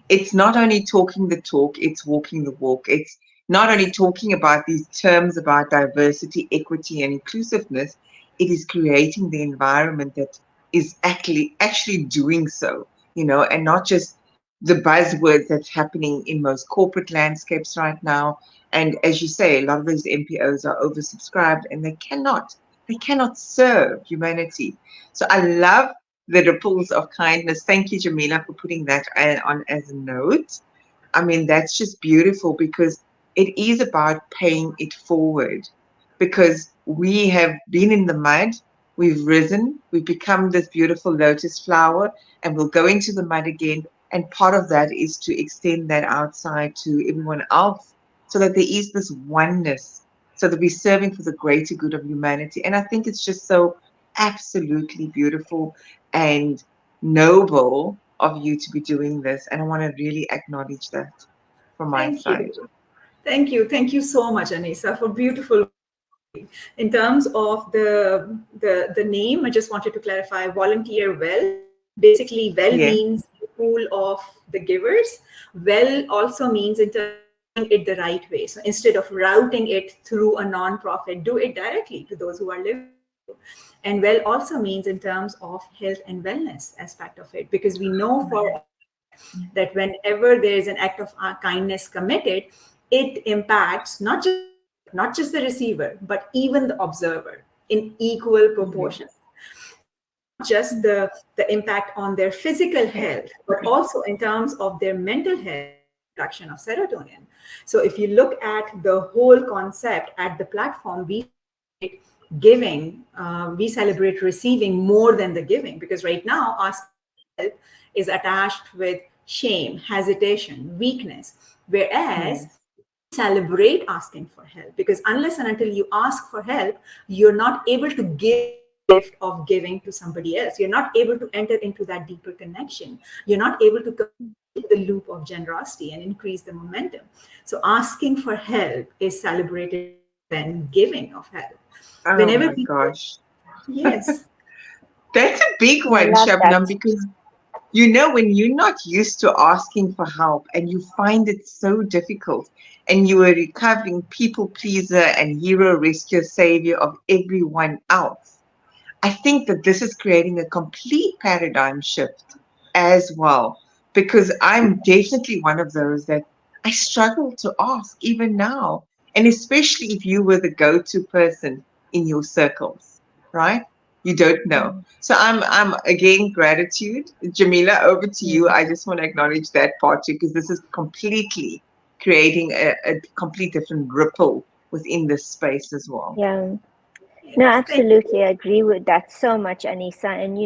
It's not only talking the talk, it's walking the walk. It's not only talking about these terms about diversity, equity, and inclusiveness, it is creating the environment that is actually doing so, and not just the buzzwords that's happening in most corporate landscapes right now. And as you say, a lot of these NPOs are oversubscribed and they cannot serve humanity. So I love the ripples of kindness. Thank you, Jamila, for putting that on as a note. I mean, that's just beautiful because it is about paying it forward, because we have been in the mud, we've risen, we've become this beautiful lotus flower, and we'll go into the mud again. And part of that is to extend that outside to everyone else so that there is this oneness, so that we're serving for the greater good of humanity. And I think it's just so absolutely beautiful and noble of you to be doing this. And I want to really acknowledge that from my Thank side. you. Thank you. Thank you so much, Anisa, for beautiful. In terms of the name, I just wanted to clarify Volunteer Well. Basically, well Yeah. means the pool of the givers. Well also means in terms of doing it the right way. So instead of routing it through a non-profit, do it directly to those who are living. And well also means in terms of health and wellness aspect of it, because we know for that whenever there is an act of kindness committed, it impacts not just the receiver, but even the observer in equal proportion. Just the impact on their physical health, but also in terms of their mental health, production of serotonin. So if you look at the whole concept at the platform, we celebrate giving, we celebrate receiving more than the giving, because right now our help is attached with shame, hesitation, weakness. Whereas Yes. celebrate asking for help, because unless and until you ask for help, you're not able to give gift of giving to somebody else. You're not able to enter into that deeper connection. You're not able to complete the loop of generosity and increase the momentum. So asking for help is celebrated than giving of help. Oh Whenever my people, gosh. yes, That's a big I one, love Shabnam, that. because you know, when you're not used to asking for help and you find it so difficult, and you are recovering people pleaser and hero rescue savior of everyone else, I think that this is creating a complete paradigm shift as well. Because I'm definitely one of those that I struggle to ask even now. And especially if you were the go to person in your circles, right? You don't know. Mm, So I'm again gratitude. Jamila, over to you. mm. I just want to acknowledge that part too, because this is completely creating a complete different ripple within this space as well. Yeah. No, yes, thank absolutely. I agree with that so much, Anissa. And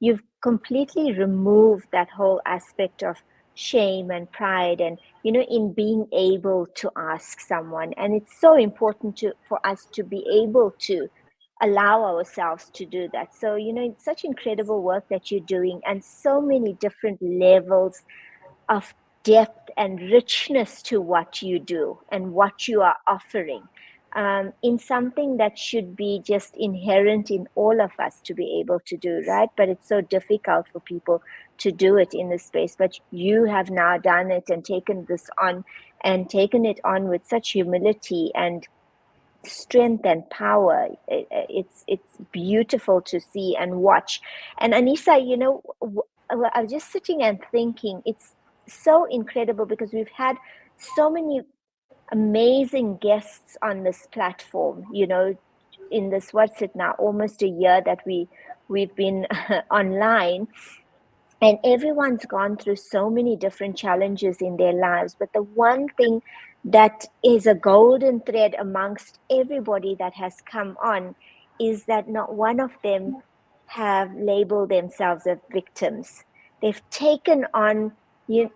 you've completely removed that whole aspect of shame and pride and in being able to ask someone. And it's so important for us to be able to allow ourselves to do that. So, it's such incredible work that you're doing and so many different levels of depth and richness to what you do and what you are offering, in something that should be just inherent in all of us to be able to do, right? But it's so difficult for people to do it in this space. But you have now done it and taken this on and taken it on with such humility and strength and power. It's beautiful to see and watch. And Anissa, I was just sitting and thinking, it's so incredible because we've had so many amazing guests on this platform, in this, what's it now, almost a year that we've been online, and everyone's gone through so many different challenges in their lives. But the one thing that is a golden thread amongst everybody that has come on is that not one of them have labeled themselves as victims. They've taken on the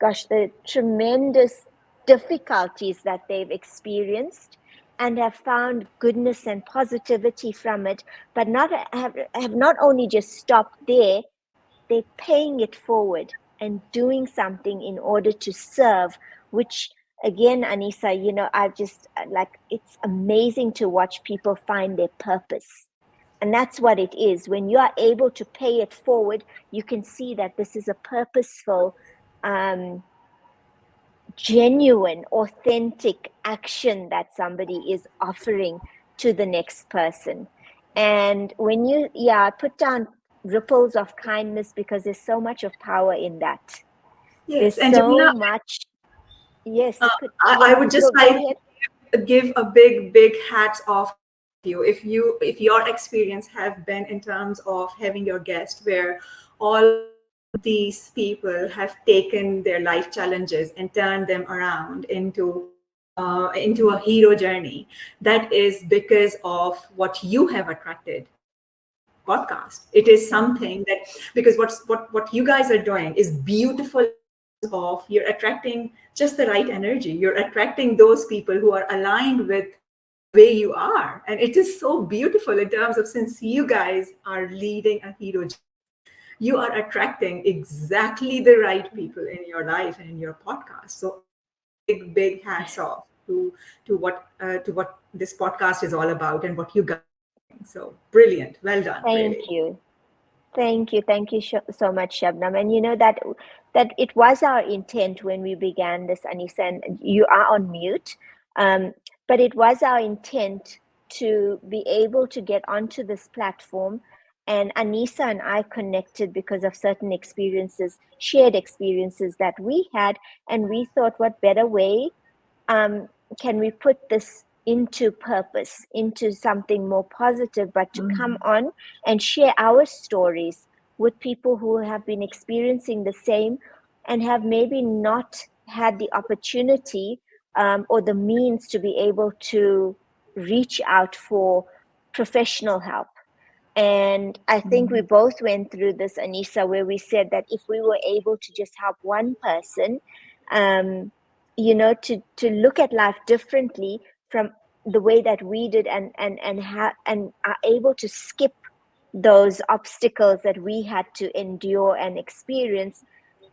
gosh, the tremendous difficulties that they've experienced and have found goodness and positivity from it, but have not only just stopped there, they're paying it forward and doing something in order to serve, which again, Anissa, I just like, it's amazing to watch people find their purpose. And that's what it is. When you are able to pay it forward, you can see that this is a purposeful, um, genuine, authentic action that somebody is offering to the next person. And when put down ripples of kindness, because there's so much of power in that. yes. There's And so Jamila, much. Yes, I would just go like ahead. to give a big hats off to you. If your experience have been in terms of having your guest where all these people have taken their life challenges and turned them around into a hero journey, that is because of what you have attracted podcast. It is something that, because what you guys are doing is beautiful. Of you're attracting just the right energy, you're attracting those people who are aligned with the way you are, and it is so beautiful in terms of, since you guys are leading a hero journey, you are attracting exactly the right people in your life and in your podcast. So big hats off to what this podcast is all about and what you guys are doing. So brilliant, well done, Thank really. you. Thank you so much, Shabnam. And that it was our intent when we began this, Anissa, and you are on mute. But it was our intent to be able to get onto this platform. And Anissa and I connected because of certain experiences, shared experiences that we had. And we thought, what better way um, can we put this into purpose, into something more positive, but to come on and share our stories with people who have been experiencing the same and have maybe not had the opportunity, or the means to be able to reach out for professional help. And I think we both went through this, Anisa, where we said that if we were able to just help one person, to look at life differently from the way that we did, and are able to skip those obstacles that we had to endure and experience,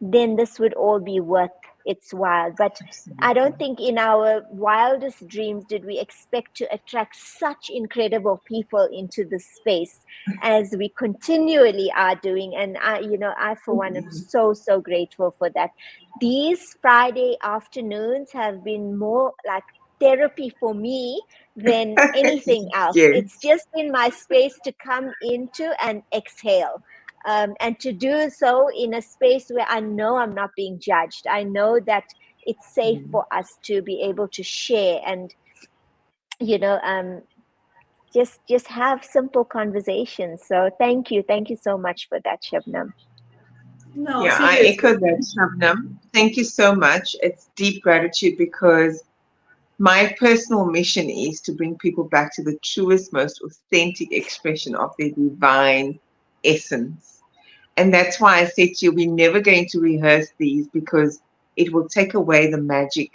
then this would all be worth its while. But I Absolutely. don't think in our wildest dreams did we expect to attract such incredible people into this space as we continually are doing. And I for one am so, so grateful for that. These Friday afternoons have been more like therapy for me than anything else. It's Yes. just been my space to come into and exhale, and to do so in a space where I know I'm not being judged. I know that it's safe Mm. for us to be able to share and you know um, just have simple conversations. So thank you so much for that, Shabnam. No, Yeah, I seriously. echo that, Shabnam. Thank you so much. It's deep gratitude because my personal mission is to bring people back to the truest, most authentic expression of their divine essence. And that's why I said to you, we're never going to rehearse these because it will take away the magic,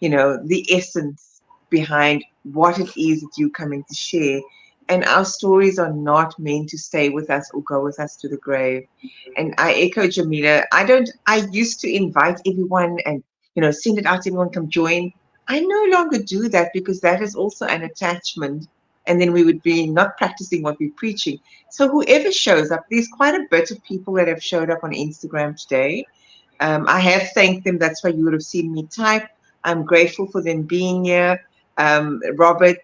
the essence behind what it is that you're coming to share. And our stories are not meant to stay with us or go with us to the grave. And I echo Jamila. I used to invite everyone and, send it out to everyone, come join. I no longer do that because that is also an attachment. And then we would be not practicing what we're preaching. So whoever shows up, there's quite a bit of people that have showed up on Instagram today. I have thanked them. That's why you would have seen me type. I'm grateful for them being here. Robert,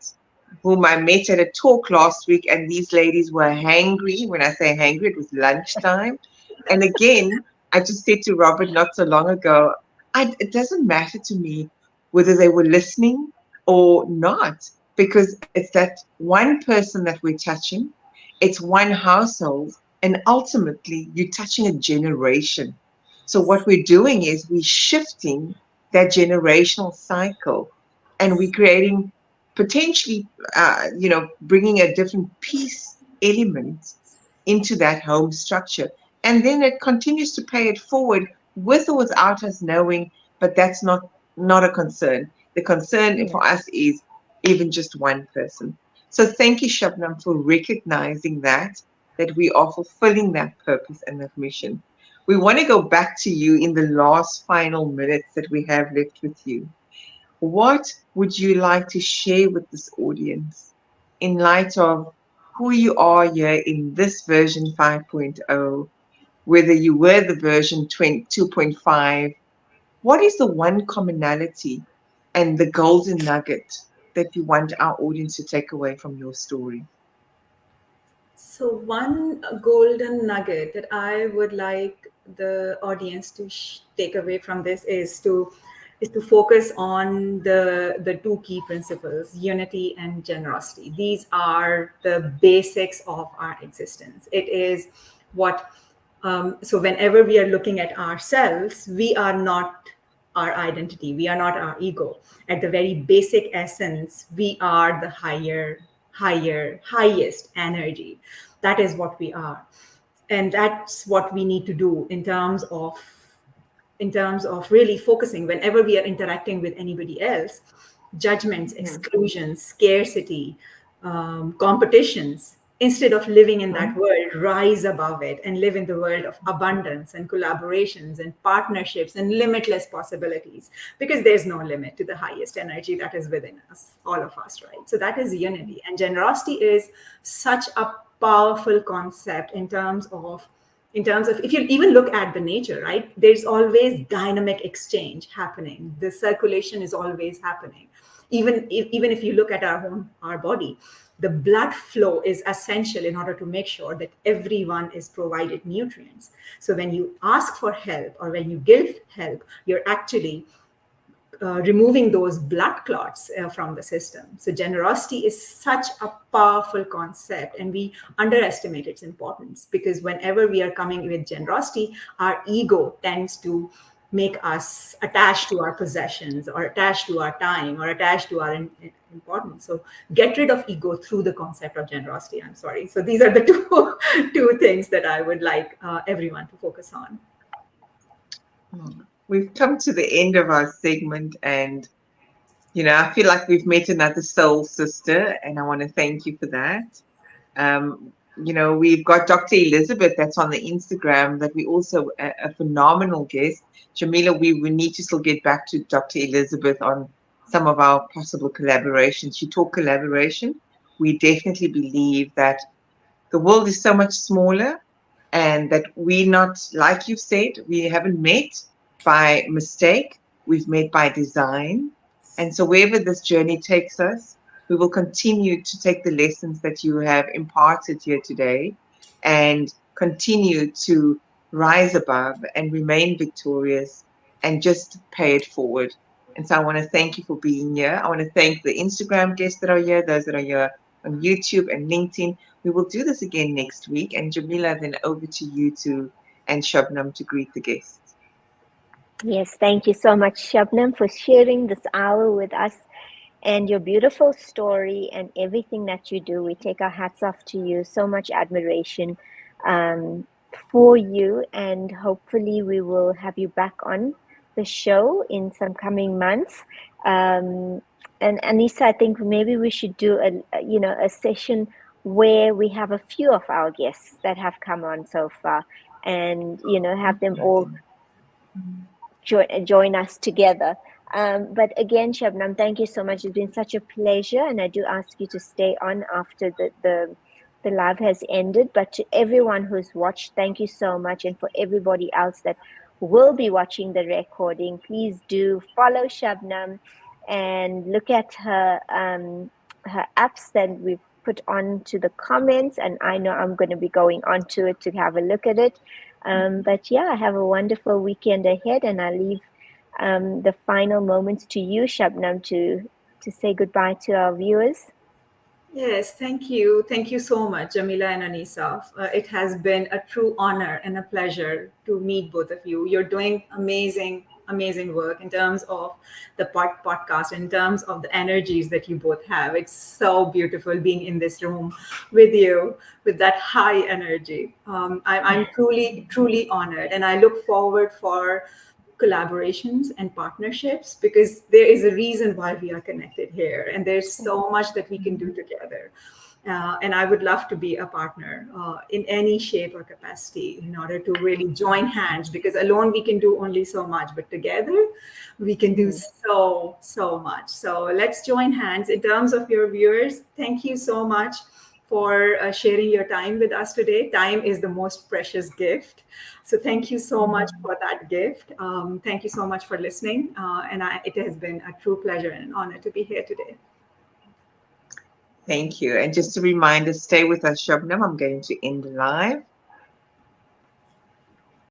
whom I met at a talk last week, and these ladies were hangry. When I say hangry, it was lunchtime. And again, I just said to Robert not so long ago, it doesn't matter to me whether they were listening or not, because it's that one person that we're touching, it's one household, and ultimately you're touching a generation. So what we're doing is we're shifting that generational cycle, and we're creating potentially, bringing a different peace element into that home structure. And then it continues to pay it forward with or without us knowing, but that's not a concern. The concern Yeah. for us is even just one person. So thank you, Shabnam, for recognizing that we are fulfilling that purpose and that mission. We want to go back to you in the last final minutes that we have left with you. What would you like to share with this audience in light of who you are here in this version 5.0, whether you were the version 2.5? What is the one commonality and the golden nugget that you want our audience to take away from your story? So, one golden nugget that I would like the audience to take away from this is to focus on the two key principles: unity and generosity. These are the basics of our existence. It is what so whenever we are looking at ourselves, we are not our identity, we are not our ego. At the very basic essence, we are the highest energy. That is what we are. And that's what we need to do in terms of really focusing whenever we are interacting with anybody else. Judgments, Mhm. exclusions, scarcity, competitions. Instead of living in that Mhm. world, rise above it and live in the world of abundance and collaborations and partnerships and limitless possibilities, because there's no limit to the highest energy that is within us, all of us, right? So that is unity. And generosity is such a powerful concept in terms of if you even look at the nature, right? There's always dynamic exchange happening. The circulation is always happening. Even if you look at our body, the blood flow is essential in order to make sure that everyone is provided nutrients. So when you ask for help or when you give help, you're actually removing those blood clots from the system. So generosity is such a powerful concept, and we underestimate its importance, because whenever we are coming with generosity, our ego tends to make us attached to our possessions or attached to our time or attached to our important. So get rid of ego through the concept of generosity. I'm sorry. So these are the two things that I would like everyone to focus on. We've come to the end of our segment, and I feel like we've met another soul sister, and I want to thank you for that. We've got Dr. Elizabeth that's on the Instagram, that we also a phenomenal guest. Jamila, we need to still get back to Dr. Elizabeth on some of our possible collaborations. She talked collaboration. We definitely believe that the world is so much smaller, and that we not, like you said, we haven't met by mistake, we've met by design. And so wherever this journey takes us, we will continue to take the lessons that you have imparted here today and continue to rise above and remain victorious and just pay it forward. And so I want to thank you for being here. I want to thank the Instagram guests that are here, those that are here on YouTube and LinkedIn. We will do this again next week. And Jamila, then over to you and Shabnam to greet the guests. Yes, thank you so much, Shabnam, for sharing this hour with us and your beautiful story and everything that you do. We take our hats off to you. So much admiration for you, and hopefully we will have you back on the show in some coming months. And Anissa, I think maybe we should do a session where we have a few of our guests that have come on so far, and have them all join us together. But again, Shabnam, thank you so much. It's been such a pleasure, and I do ask you to stay on after the live has ended. But to everyone who's watched, thank you so much. And for everybody else that will be watching the recording, please do follow Shabnam and look at her apps that we've put onto the comments. And I know I'm going to be going onto it to have a look at it. But yeah, have a wonderful weekend ahead, and I leave the final moments to you, Shabnam, to say goodbye to our viewers. Yes, thank you. Thank you so much, Jamila and Anisa. It has been a true honor and a pleasure to meet both of you. You're doing amazing work in terms of the podcast, in terms of the energies that you both have. It's so beautiful being in this room with you, with that high energy. I'm truly honored, and I look forward for collaborations and partnerships, because there is a reason why we are connected here, and there's so much that we can do together. And I would love to be a partner in any shape or capacity in order to really join hands, because alone we can do only so much, but together we can do so much. So let's join hands. In terms of your viewers, thank you so much for sharing your time with us today. Time is the most precious gift. So thank you so much for that gift. Thank you so much for listening. It has been a true pleasure and an honor to be here today. Thank you. And just a reminder, stay with us, Shabnam. I'm going to end live.